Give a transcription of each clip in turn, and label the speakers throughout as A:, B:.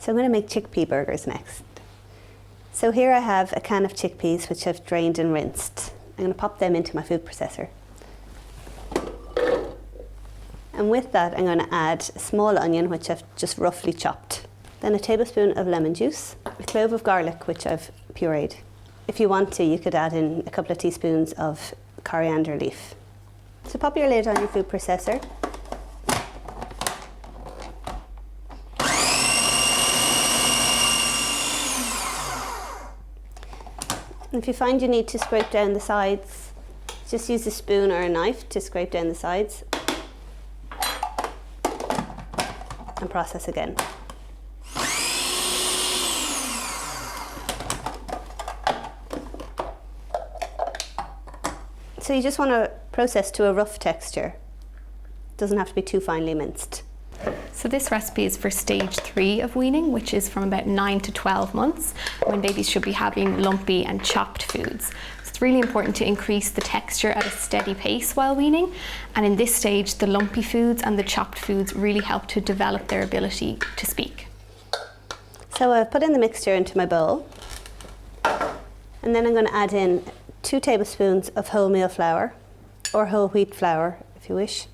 A: So I'm going to make chickpea burgers next. So here I have a can of chickpeas which I've drained and rinsed. I'm going to pop them into my food processor. And with that I'm going to add a small onion which I've just roughly chopped. Then a tablespoon of lemon juice, a clove of garlic which I've pureed. If you want to, you could add in a couple of teaspoons of coriander leaf. So pop your lid on your food processor. And if you find you need to scrape down the sides, just use a spoon or a knife to scrape down the sides and process again. So you just want to process to a rough texture. It doesn't have to be too finely minced.
B: So this recipe is for stage 3 of weaning, which is from about 9 to 12 months, when babies should be having lumpy and chopped foods. So it's really important to increase the texture at a steady pace while weaning. And in this stage, the lumpy foods and the chopped foods really help to develop their ability to speak.
A: So I've put in the mixture into my bowl. And then I'm going to add in 2 tablespoons of wholemeal flour, or whole wheat flour if you wish.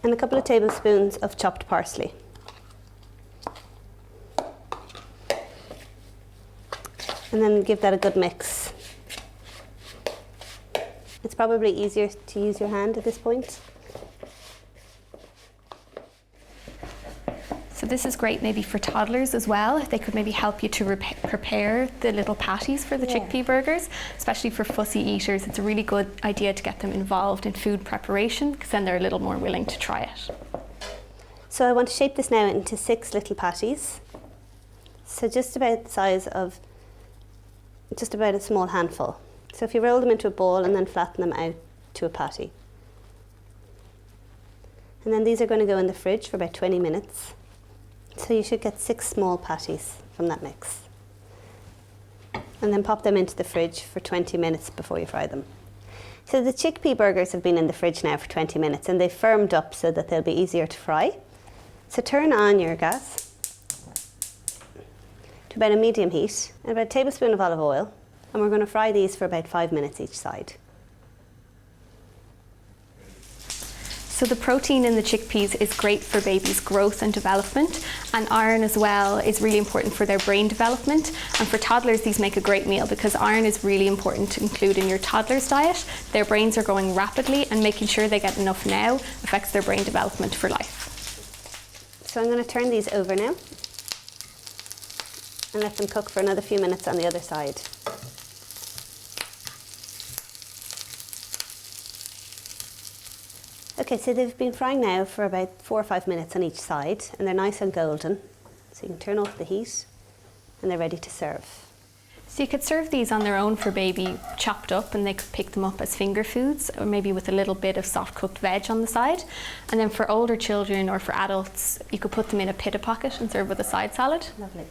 A: And a couple of tablespoons of chopped parsley. And then give that a good mix. It's probably easier to use your hand at this point.
B: So this is great maybe for toddlers as well. They could maybe help you to prepare the little patties for the chickpea burgers, especially for fussy eaters. It's a really good idea to get them involved in food preparation because then they're a little more willing to try it.
A: So I want to shape this now into 6 little patties. So just about the size of just about a small handful. So if you roll them into a ball and then flatten them out to a patty. And then these are going to go in the fridge for about 20 minutes. So you should get 6 small patties from that mix. And then pop them into the fridge for 20 minutes before you fry them. So the chickpea burgers have been in the fridge now for 20 minutes and they've firmed up so that they'll be easier to fry. So turn on your gas to about a medium heat and about a tablespoon of olive oil, and we're going to fry these for about 5 minutes each side.
B: So the protein in the chickpeas is great for babies' growth and development, and iron as well is really important for their brain development. And for toddlers, these make a great meal because iron is really important to include in your toddler's diet. Their brains are growing rapidly, and making sure they get enough now affects their brain development for life.
A: So I'm going to turn these over now and let them cook for another few minutes on the other side. Okay, so they've been frying now for about 4 or 5 minutes on each side, and they're nice and golden. So you can turn off the heat, and they're ready to serve.
B: So you could serve these on their own for baby chopped up, and they could pick them up as finger foods, or maybe with a little bit of soft cooked veg on the side. And then for older children or for adults, you could put them in a pita pocket and serve with a side salad.
A: Lovely.